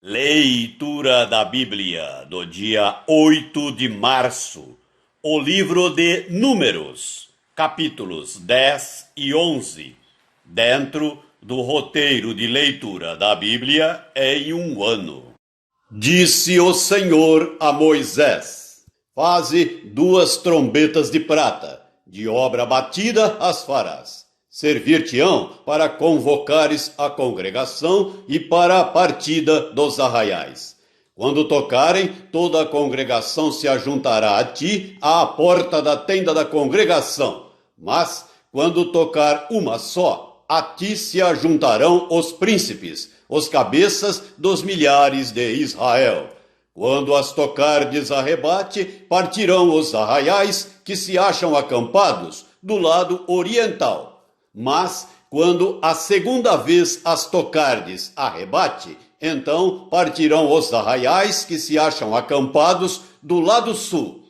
Leitura da Bíblia do dia 8 de março, o livro de Números, capítulos 10 e 11, dentro do roteiro de leitura da Bíblia em um ano. Disse o Senhor a Moisés: Faze 2 trombetas de prata, de obra batida as farás. Servir-te-ão para convocares a congregação e para a partida dos arraiais. Quando tocarem, toda a congregação se ajuntará a ti à porta da tenda da congregação. Mas, quando tocar uma só, a ti se ajuntarão os príncipes, os cabeças dos milhares de Israel. Quando as tocardes a rebate, partirão os arraiais que se acham acampados do lado oriental. Mas, quando a segunda vez as tocardes a rebate, então partirão os arraiais que se acham acampados do lado sul.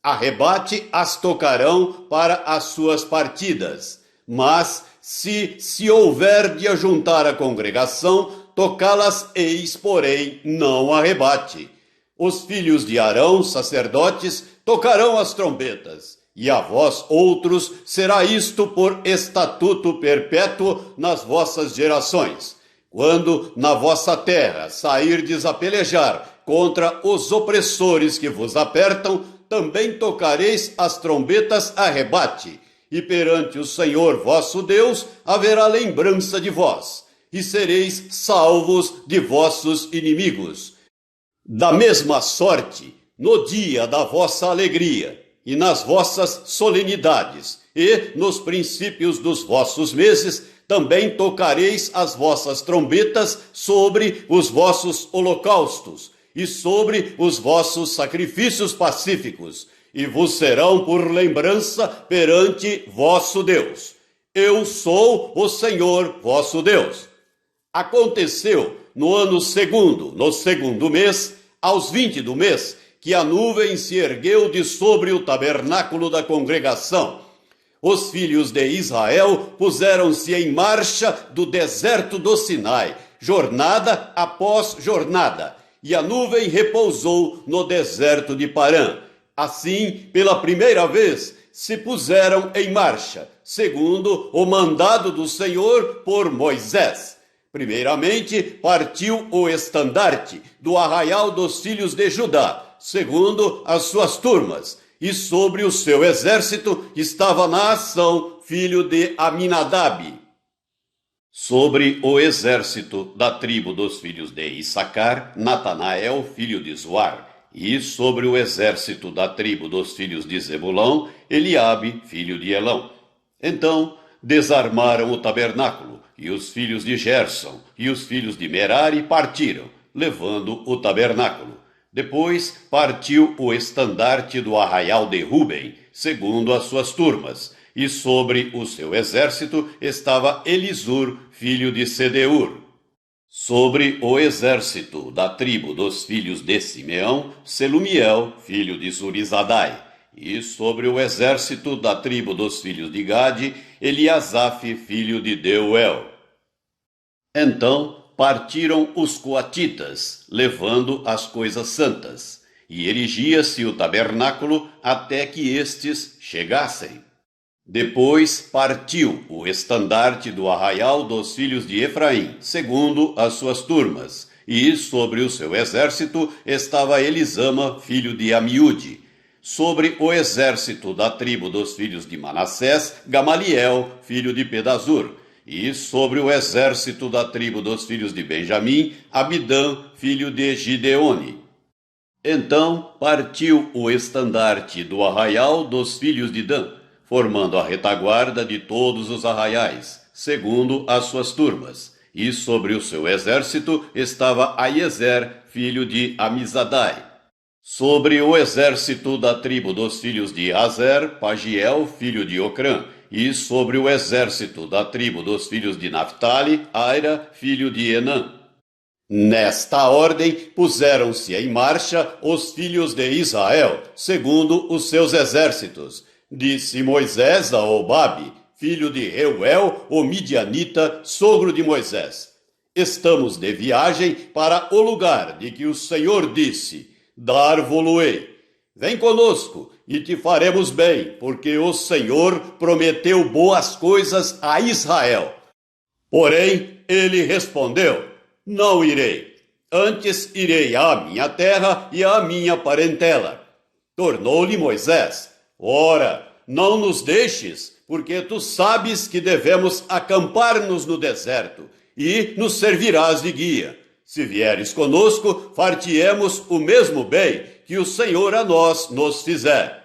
A rebate as tocarão para as suas partidas. Mas, se houver de ajuntar a congregação, tocá-las eis, porém, não a rebate. Os filhos de Arão, sacerdotes, tocarão as trombetas. E a vós outros será isto por estatuto perpétuo nas vossas gerações. Quando na vossa terra sairdes a pelejar contra os opressores que vos apertam, também tocareis as trombetas a rebate. E perante o Senhor vosso Deus haverá lembrança de vós, e sereis salvos de vossos inimigos. Da mesma sorte, no dia da vossa alegria, e nas vossas solenidades, e nos princípios dos vossos meses, também tocareis as vossas trombetas sobre os vossos holocaustos, e sobre os vossos sacrifícios pacíficos, e vos serão por lembrança perante vosso Deus. Eu sou o Senhor vosso Deus. Aconteceu no ano segundo, no segundo mês, aos 20 do mês, que a nuvem se ergueu de sobre o tabernáculo da congregação. Os filhos de Israel puseram-se em marcha do deserto do Sinai, jornada após jornada, e a nuvem repousou no deserto de Parã. Assim, pela primeira vez, se puseram em marcha, segundo o mandado do Senhor por Moisés. Primeiramente, partiu o estandarte do arraial dos filhos de Judá, segundo as suas turmas, e sobre o seu exército estava Naação, filho de Aminadab. Sobre o exército da tribo dos filhos de Issacar, Natanael, filho de Zoar, e sobre o exército da tribo dos filhos de Zebulão, Eliabe, filho de Elão. Então desarmaram o tabernáculo, e os filhos de Gerson e os filhos de Merari partiram, levando o tabernáculo. Depois partiu o estandarte do arraial de Ruben, segundo as suas turmas, e sobre o seu exército estava Elisur, filho de Sedeur. Sobre o exército da tribo dos filhos de Simeão, Selumiel, filho de Zurizadai. E sobre o exército da tribo dos filhos de Gade, Eliasaf, filho de Deuel. Então partiram os coatitas, levando as coisas santas, e erigia-se o tabernáculo até que estes chegassem. Depois partiu o estandarte do arraial dos filhos de Efraim, segundo as suas turmas, e sobre o seu exército estava Elisama, filho de Amiúde. Sobre o exército da tribo dos filhos de Manassés, Gamaliel, filho de Pedazur. E sobre o exército da tribo dos filhos de Benjamim, Abidã, filho de Gideone. Então partiu o estandarte do arraial dos filhos de Dan, formando a retaguarda de todos os arraiais, segundo as suas turmas. E sobre o seu exército estava Aiezer, filho de Amizadai. Sobre o exército da tribo dos filhos de Azer, Pagiel, filho de Ocrã. E sobre o exército da tribo dos filhos de Naphtali, Aira, filho de Enã. Nesta ordem puseram-se em marcha os filhos de Israel, segundo os seus exércitos. Disse Moisés a Obabe, filho de Reuel, o midianita, sogro de Moisés: Estamos de viagem para o lugar de que o Senhor disse: dar-vo-lo-ei. Vem conosco e te faremos bem, porque o Senhor prometeu boas coisas a Israel. Porém, ele respondeu: não irei. Antes irei à minha terra e à minha parentela. Tornou-lhe Moisés: ora, não nos deixes, porque tu sabes que devemos acampar-nos no deserto, e nos servirás de guia. Se vieres conosco, far-te-emos o mesmo bem que o Senhor a nós nos fizer.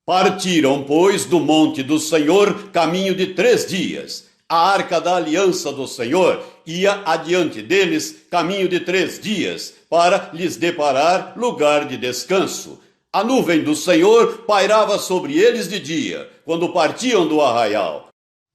Partiram, pois, do monte do Senhor caminho de 3 dias. A arca da aliança do Senhor ia adiante deles caminho de 3 dias, para lhes deparar lugar de descanso. A nuvem do Senhor pairava sobre eles de dia, quando partiam do arraial.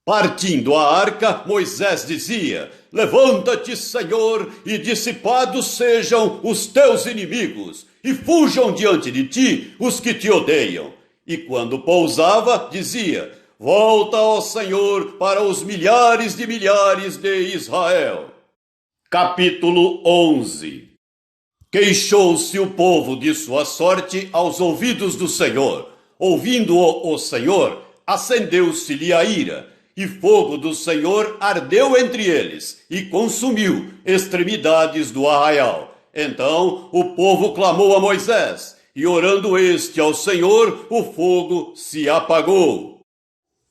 Partindo a arca, Moisés dizia: levanta-te, Senhor, e dissipados sejam os teus inimigos, e fujam diante de ti os que te odeiam. E quando pousava, dizia: volta, ó Senhor, para os milhares de Israel. Capítulo 11. Queixou-se o povo de sua sorte aos ouvidos do Senhor. Ouvindo-o o Senhor, acendeu-se-lhe a ira, e fogo do Senhor ardeu entre eles, e consumiu extremidades do arraial. Então o povo clamou a Moisés, e orando este ao Senhor, o fogo se apagou.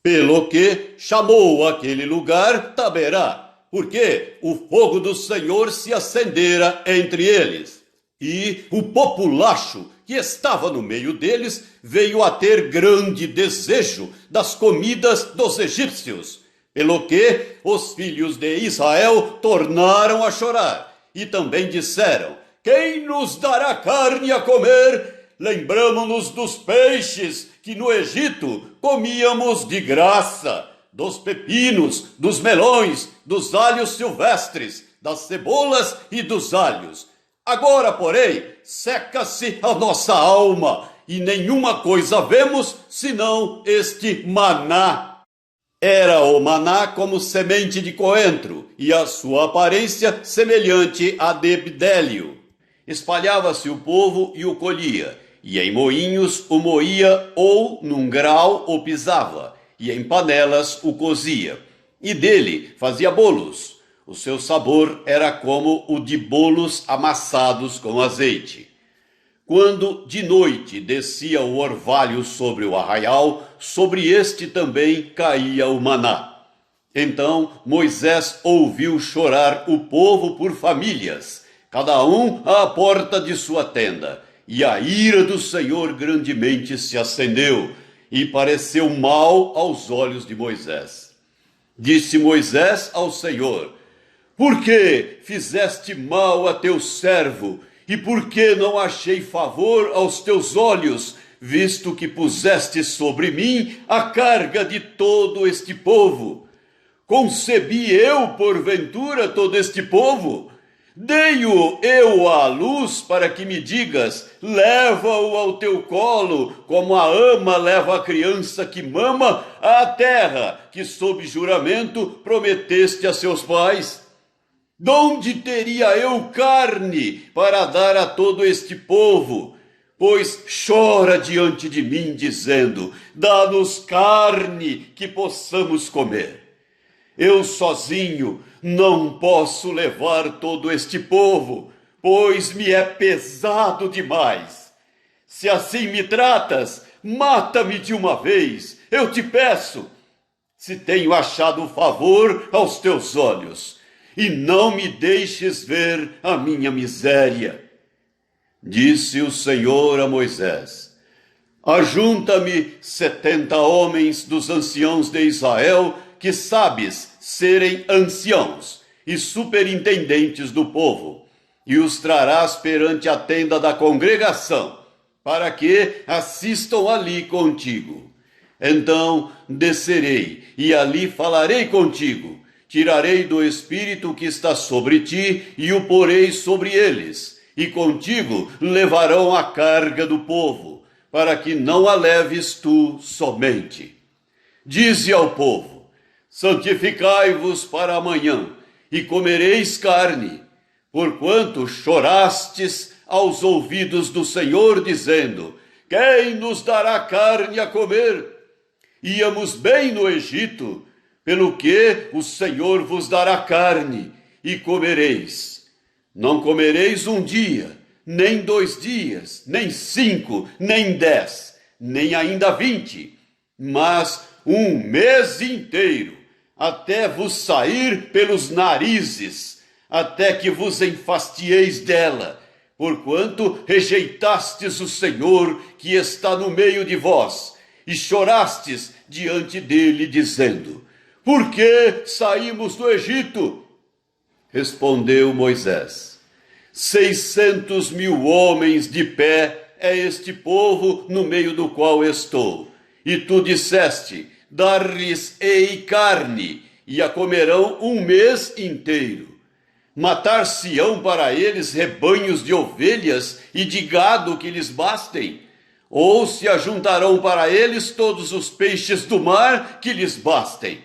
Pelo que chamou aquele lugar Taberá, porque o fogo do Senhor se acendera entre eles. E o populacho que estava no meio deles veio a ter grande desejo das comidas dos egípcios, pelo que os filhos de Israel tornaram a chorar, e também disseram: quem nos dará carne a comer? Lembramo-nos dos peixes que no Egito comíamos de graça, dos pepinos, dos melões, dos alhos silvestres, das cebolas e dos alhos. Agora, porém, seca-se a nossa alma, e nenhuma coisa vemos, senão este maná. Era o maná como semente de coentro, e a sua aparência semelhante à de bdélio. Espalhava-se o povo e o colhia, e em moinhos o moía, ou num grau o pisava, e em panelas o cozia, e dele fazia bolos. O seu sabor era como o de bolos amassados com azeite. Quando de noite descia o orvalho sobre o arraial, sobre este também caía o maná. Então Moisés ouviu chorar o povo por famílias, cada um à porta de sua tenda, e a ira do Senhor grandemente se acendeu, e pareceu mal aos olhos de Moisés. Disse Moisés ao Senhor: por que fizeste mal a teu servo, e por que não achei favor aos teus olhos, visto que puseste sobre mim a carga de todo este povo? Concebi eu, porventura, todo este povo? Dei-o eu à luz para que me digas: leva-o ao teu colo, como a ama leva a criança que mama à terra, que sob juramento prometeste a seus pais? Donde teria eu carne para dar a todo este povo? Pois chora diante de mim, dizendo: dá-nos carne que possamos comer. Eu sozinho não posso levar todo este povo, pois me é pesado demais. Se assim me tratas, mata-me de uma vez, eu te peço, se tenho achado favor aos teus olhos, e não me deixes ver a minha miséria. Disse o Senhor a Moisés: ajunta-me 70 homens dos anciãos de Israel, que sabes serem anciãos e superintendentes do povo, e os trarás perante a tenda da congregação, para que assistam ali contigo. Então descerei e ali falarei contigo. Tirarei do Espírito que está sobre ti e o porei sobre eles, e contigo levarão a carga do povo, para que não a leves tu somente. Dize ao povo: santificai-vos para amanhã, e comereis carne, porquanto chorastes aos ouvidos do Senhor, dizendo: quem nos dará carne a comer? Íamos bem no Egito, pelo que o Senhor vos dará carne, e comereis. Não comereis um dia, nem 2 dias, nem 5, nem 10, nem ainda 20, mas um mês inteiro, até vos sair pelos narizes, até que vos enfastieis dela, porquanto rejeitastes o Senhor que está no meio de vós, e chorastes diante dele, dizendo: por que saímos do Egito? Respondeu Moisés: 600.000 homens de pé é este povo no meio do qual estou. E tu disseste: dar-lhes-ei carne, e a comerão um mês inteiro. Matar-se-ão para eles rebanhos de ovelhas e de gado que lhes bastem? Ou se ajuntarão para eles todos os peixes do mar que lhes bastem?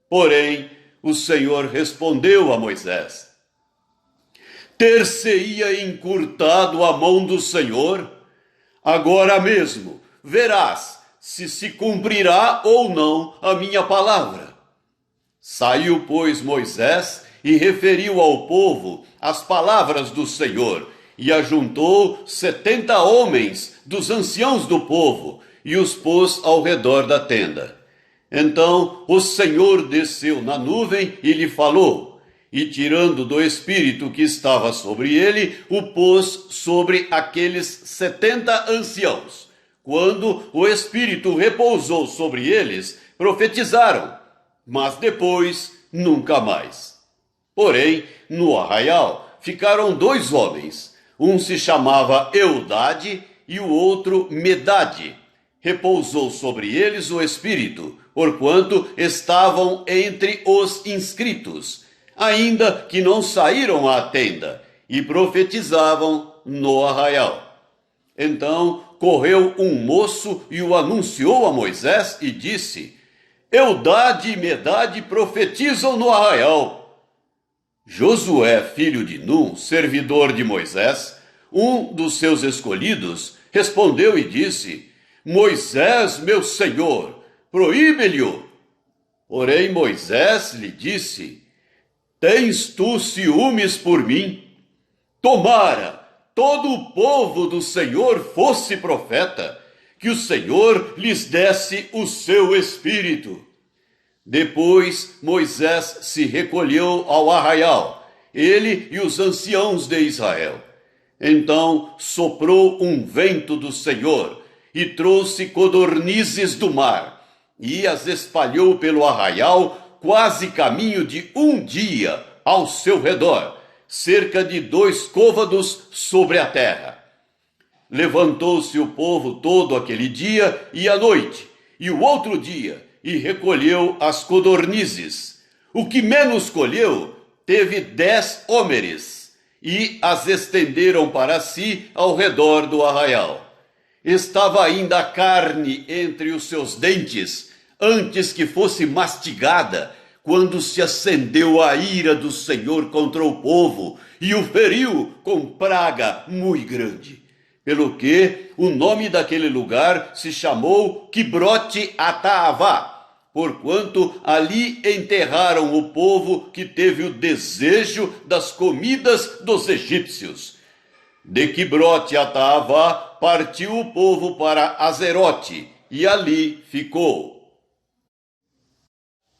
Porém, o Senhor respondeu a Moisés: ter-se-ia encurtado a mão do Senhor? Agora mesmo verás se cumprirá ou não a minha palavra. Saiu, pois, Moisés e referiu ao povo as palavras do Senhor, e ajuntou 70 homens dos anciãos do povo, e os pôs ao redor da tenda. Então o Senhor desceu na nuvem e lhe falou, e tirando do espírito que estava sobre ele, o pôs sobre aqueles 70 anciãos. Quando o espírito repousou sobre eles, profetizaram, mas depois nunca mais. Porém, no arraial ficaram 2 homens, um se chamava Eudade e o outro Medade. Repousou sobre eles o espírito, porquanto estavam entre os inscritos, ainda que não saíram à tenda, e profetizavam no arraial. Então correu um moço e o anunciou a Moisés e disse: Eudade e Medade profetizam no arraial. Josué, filho de Num, servidor de Moisés, um dos seus escolhidos, respondeu e disse: Moisés, meu senhor, proíbe-lhe-o. Porém Moisés lhe disse: tens tu ciúmes por mim? Tomara todo o povo do Senhor fosse profeta, que o Senhor lhes desse o seu espírito. Depois Moisés se recolheu ao arraial, ele e os anciãos de Israel. Então soprou um vento do Senhor e trouxe codornizes do mar, e as espalhou pelo arraial quase caminho de um dia ao seu redor, cerca de 2 côvados sobre a terra. Levantou-se o povo todo aquele dia e à noite, e o outro dia, e recolheu as codornizes. O que menos colheu teve 10 hómeres, e as estenderam para si ao redor do arraial. Estava ainda a carne entre os seus dentes, antes que fosse mastigada, quando se acendeu a ira do Senhor contra o povo, e o feriu com praga muito grande. Pelo que o nome daquele lugar se chamou Quibrote Ataavá, porquanto ali enterraram o povo que teve o desejo das comidas dos egípcios. De Quibrote Ataavá partiu o povo para Azerote, e ali ficou.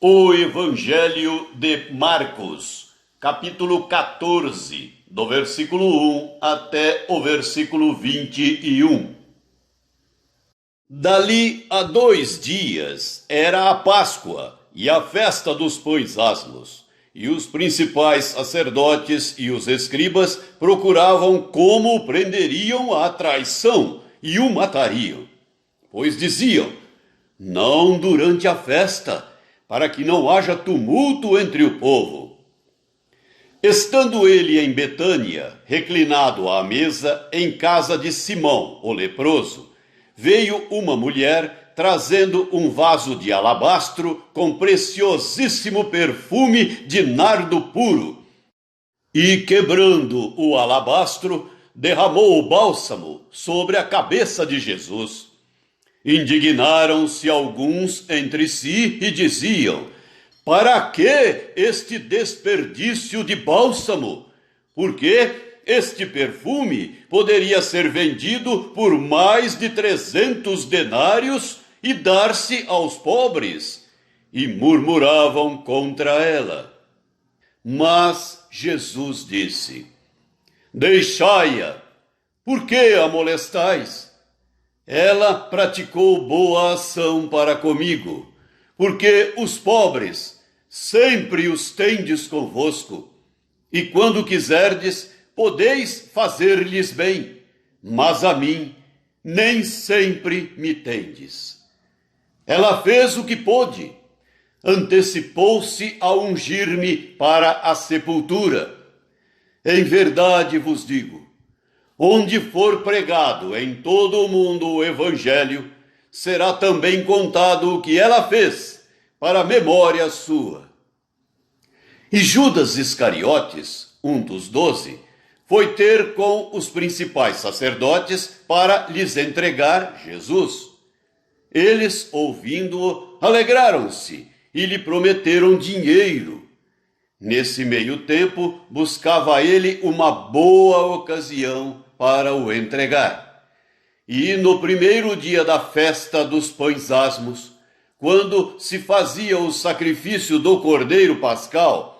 O Evangelho de Marcos, capítulo 14, do versículo 1 até o versículo 21. Dali a 2 dias era a Páscoa e a festa dos pães asmos, e os principais sacerdotes e os escribas procuravam como o prenderiam à traição e o matariam. Pois diziam: não durante a festa, para que não haja tumulto entre o povo. Estando ele em Betânia, reclinado à mesa, em casa de Simão, o leproso, veio uma mulher trazendo um vaso de alabastro com preciosíssimo perfume de nardo puro. E, quebrando o alabastro, derramou o bálsamo sobre a cabeça de Jesus. Indignaram-se alguns entre si e diziam: para que este desperdício de bálsamo? Porque este perfume poderia ser vendido por mais de 300 denários e dar-se aos pobres. E murmuravam contra ela. Mas Jesus disse: deixai-a, por que a molestais? Ela praticou boa ação para comigo, porque os pobres sempre os tendes convosco, e quando quiserdes, podeis fazer-lhes bem, mas a mim nem sempre me tendes. Ela fez o que pôde, antecipou-se a ungir-me para a sepultura. Em verdade vos digo, onde for pregado em todo o mundo o evangelho, será também contado o que ela fez, para memória sua. E Judas Iscariotes, um dos 12, foi ter com os principais sacerdotes para lhes entregar Jesus. Eles, ouvindo-o, alegraram-se e lhe prometeram dinheiro. Nesse meio tempo, buscava ele uma boa ocasião para o entregar. E no primeiro dia da festa dos pães asmos, quando se fazia o sacrifício do cordeiro pascal,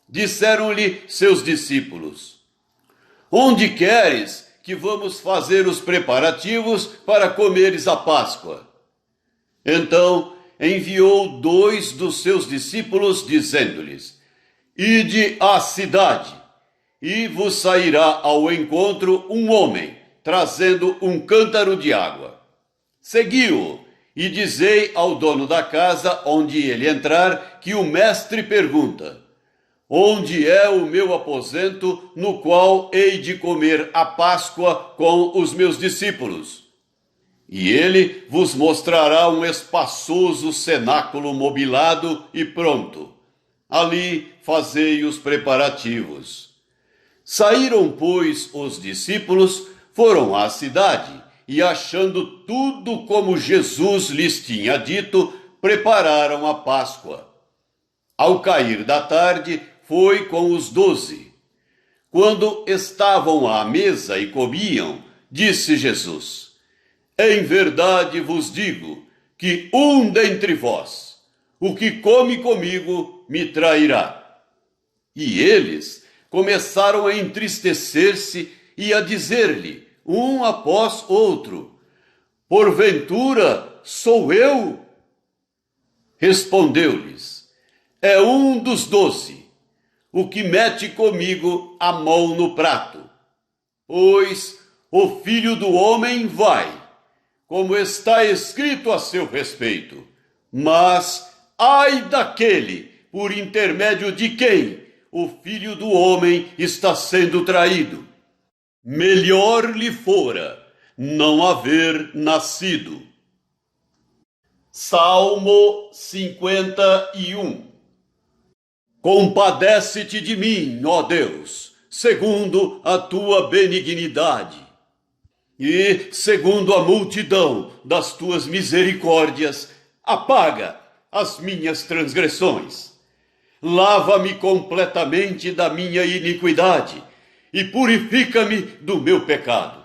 disseram-lhe seus discípulos: onde queres que vamos fazer os preparativos para comeres a Páscoa? Então enviou 2 dos seus discípulos, dizendo-lhes: ide à cidade, e vos sairá ao encontro um homem, trazendo um cântaro de água. Segui-o, e dizei ao dono da casa, onde ele entrar, que o mestre pergunta: onde é o meu aposento, no qual hei de comer a Páscoa com os meus discípulos? E ele vos mostrará um espaçoso cenáculo mobilado e pronto. Ali fazei os preparativos. Saíram, pois, os discípulos, foram à cidade, e achando tudo como Jesus lhes tinha dito, prepararam a Páscoa. Ao cair da tarde, foi com os 12. Quando estavam à mesa e comiam, disse Jesus: em verdade vos digo que um dentre vós, o que come comigo, me trairá. E eles começaram a entristecer-se e a dizer-lhe, um após outro: porventura sou eu? Respondeu-lhes: é um dos 12, o que mete comigo a mão no prato. Pois o Filho do Homem vai, como está escrito a seu respeito. Mas ai daquele por intermédio de quem o Filho do Homem está sendo traído. Melhor lhe fora não haver nascido. Salmo 51. Compadece-te de mim, ó Deus, segundo a tua benignidade, e segundo a multidão das tuas misericórdias, apaga as minhas transgressões. Lava-me completamente da minha iniquidade e purifica-me do meu pecado.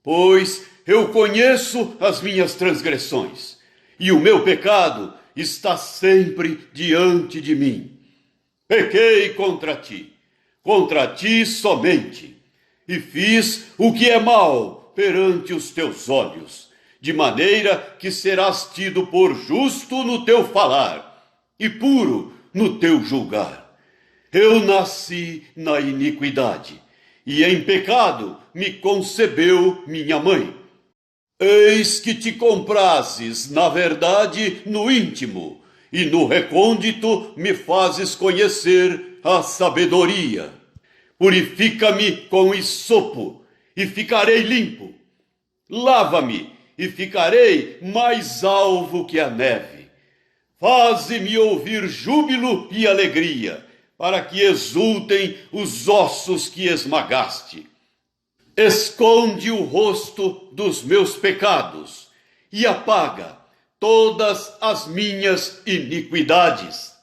Pois eu conheço as minhas transgressões, e o meu pecado está sempre diante de mim. Pequei contra ti somente, e fiz o que é mal perante os teus olhos, de maneira que serás tido por justo no teu falar, e puro no teu julgar. Eu nasci na iniquidade, e em pecado me concebeu minha mãe. Eis que te comprases, na verdade, no íntimo, e no recôndito me fazes conhecer a sabedoria. Purifica-me com hisopo, e ficarei limpo. Lava-me, e ficarei mais alvo que a neve. Faze-me ouvir júbilo e alegria, para que exultem os ossos que esmagaste. Esconde o rosto dos meus pecados e apaga todas as minhas iniquidades.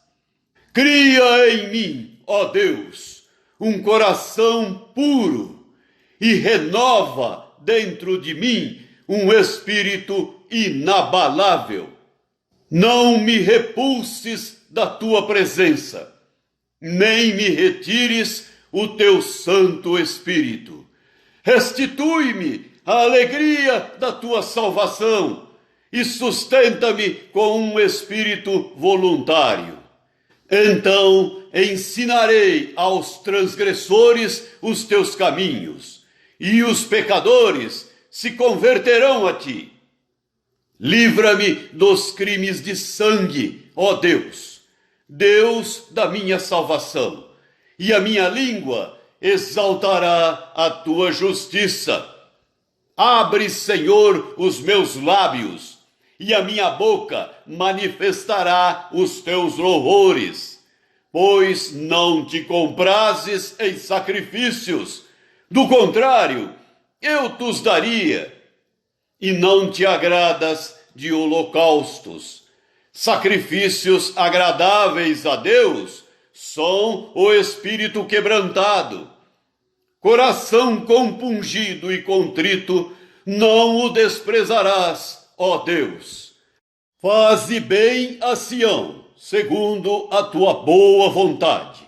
Cria em mim, ó Deus, um coração puro e renova dentro de mim um espírito inabalável. Não me repulses da tua presença, nem me retires o teu Santo Espírito. Restitui-me a alegria da tua salvação e sustenta-me com um espírito voluntário. Então ensinarei aos transgressores os teus caminhos, e os pecadores se converterão a ti. Livra-me dos crimes de sangue, ó Deus, Deus da minha salvação, e a minha língua exaltará a tua justiça. Abre, Senhor, os meus lábios, e a minha boca manifestará os teus louvores, pois não te comprazes em sacrifícios, do contrário, eu te daria, e não te agradas de holocaustos. Sacrifícios agradáveis a Deus são o espírito quebrantado. Coração compungido e contrito, não o desprezarás, ó Deus. Faze bem a Sião, segundo a tua boa vontade.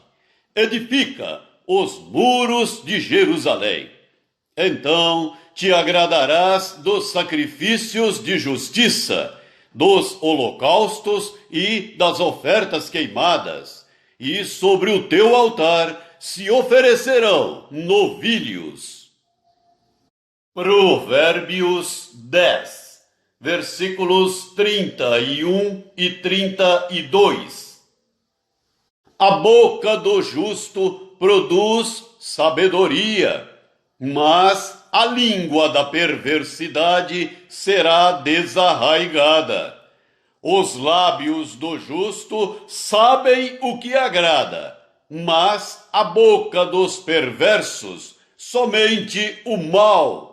Edifica os muros de Jerusalém. Então te agradarás dos sacrifícios de justiça, dos holocaustos e das ofertas queimadas, e sobre o teu altar se oferecerão novilhos. Provérbios 10, versículos 31 e 32. A boca do justo produz sabedoria, mas a língua da perversidade será desarraigada. Os lábios do justo sabem o que agrada, mas a boca dos perversos somente o mal.